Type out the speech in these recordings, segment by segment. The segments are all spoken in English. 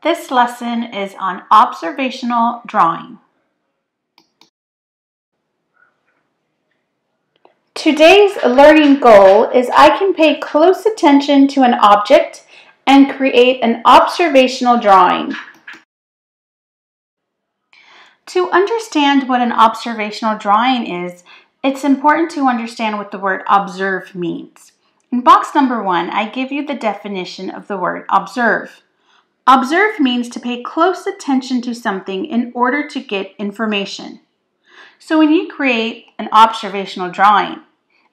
This lesson is on observational drawing. Today's learning goal is I can pay close attention to an object and create an observational drawing. To understand what an observational drawing is, it's important to understand what the word observe means. In box number 1, I give you the definition of the word observe. Observe means to pay close attention to something in order to get information. So when you create an observational drawing,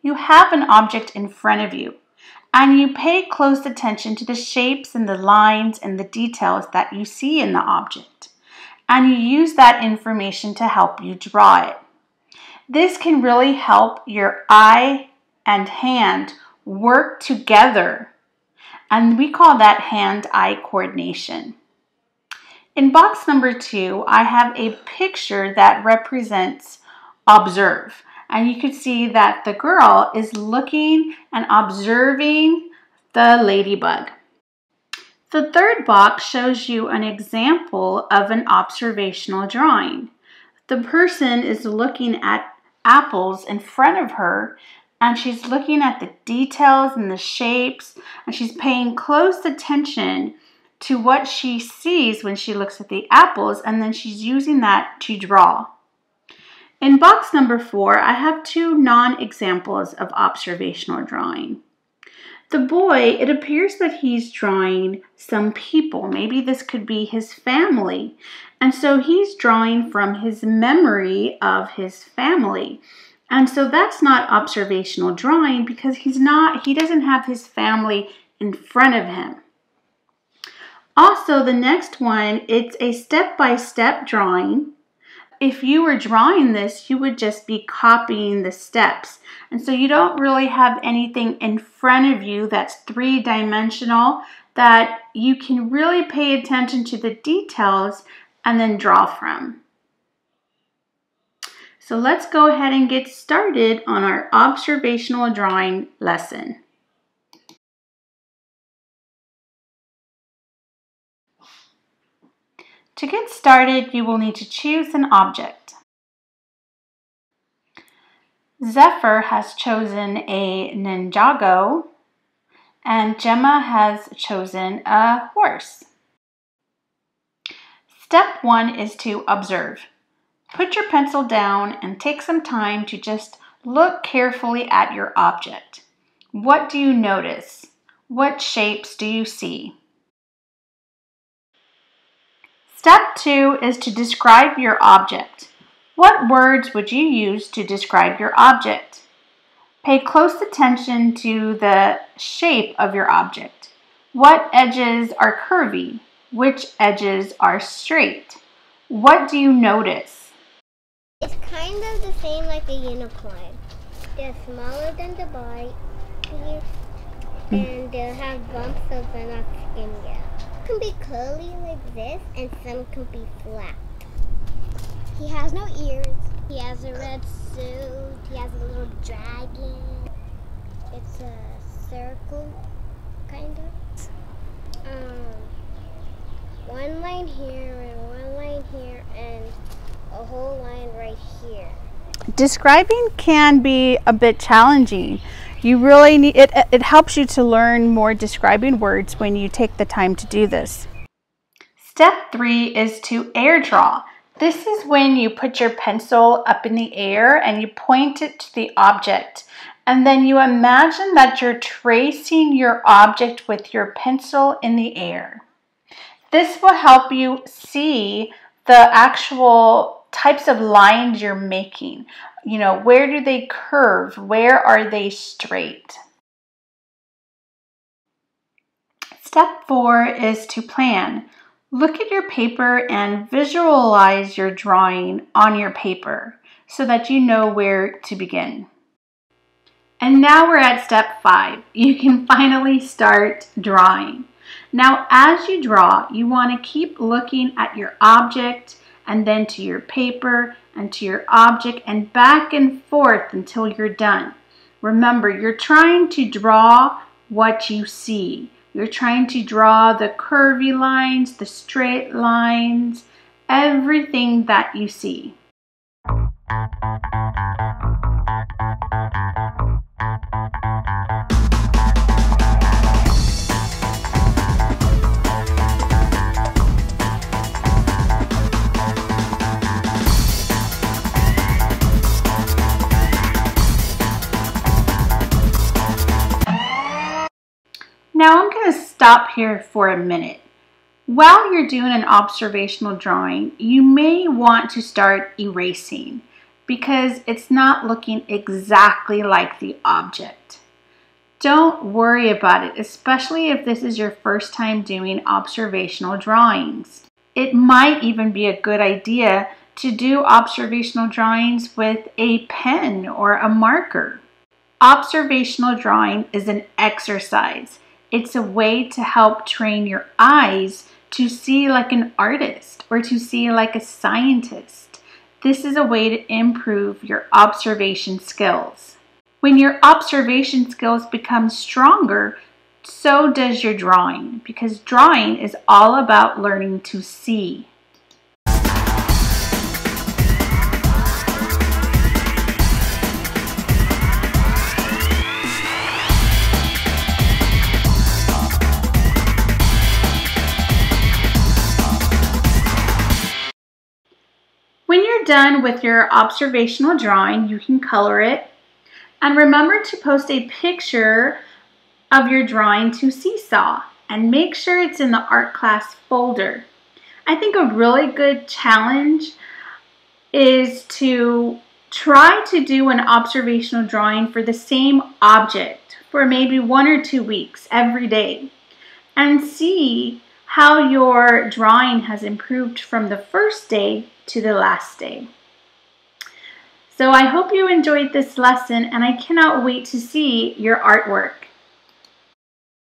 you have an object in front of you, and you pay close attention to the shapes and the lines and the details that you see in the object. And you use that information to help you draw it. This can really help your eye and hand work together, and we call that hand-eye coordination. In box number 2, I have a picture that represents observe, and you can see that the girl is looking and observing the ladybug. The third box shows you an example of an observational drawing. The person is looking at apples in front of her, and she's looking at the details and the shapes, and she's paying close attention to what she sees when she looks at the apples, and then she's using that to draw. In box number 4, I have 2 non-examples of observational drawing. The boy, it appears that he's drawing some people. Maybe this could be his family. And so he's drawing from his memory of his family. And so that's not observational drawing because he doesn't have his family in front of him. Also, the next one, it's a step-by-step drawing. If you were drawing this, you would just be copying the steps. And so you don't really have anything in front of you that's 3-dimensional that you can really pay attention to the details and then draw from. So let's go ahead and get started on our observational drawing lesson. To get started, you will need to choose an object. Zephyr has chosen a Ninjago, and Gemma has chosen a horse. Step 1 is to observe. Put your pencil down and take some time to just look carefully at your object. What do you notice? What shapes do you see? Step 2 is to describe your object. What words would you use to describe your object? Pay close attention to the shape of your object. What edges are curvy? Which edges are straight? What do you notice? It's kind of the same like a unicorn. They're smaller than the body, and they'll have bumps so they're not skinny. Can be curly like this, and some can be flat. He has no ears. He has a red suit. He has a little dragon. It's a circle, kind of. One line here and one line here and a whole line right here. Describing can be a bit challenging. You really need it helps you to learn more describing words when you take the time to do this. Step 3 is to air draw. This is when you put your pencil up in the air and you point it to the object. And then you imagine that you're tracing your object with your pencil in the air. This will help you see the actual types of lines you're making. You know, where do they curve? Where are they straight? Step 4 is to plan. Look at your paper and visualize your drawing on your paper so that you know where to begin. And now we're at step 5. You can finally start drawing. Now, as you draw, you want to keep looking at your object and then to your paper and to your object and back and forth until you're done. Remember, you're trying to draw what you see. You're trying to draw the curvy lines, the straight lines, everything that you see. Now I'm going to stop here for a minute. While you're doing an observational drawing, you may want to start erasing because it's not looking exactly like the object. Don't worry about it, especially if this is your first time doing observational drawings. It might even be a good idea to do observational drawings with a pen or a marker. Observational drawing is an exercise. It's a way to help train your eyes to see like an artist or to see like a scientist. This is a way to improve your observation skills. When your observation skills become stronger, so does your drawing, because drawing is all about learning to see. When you're done with your observational drawing, you can color it. And remember to post a picture of your drawing to Seesaw and make sure it's in the art class folder. I think a really good challenge is to try to do an observational drawing for the same object for maybe 1 or 2 weeks every day and see how your drawing has improved from the first day to the last day. So I hope you enjoyed this lesson, and I cannot wait to see your artwork.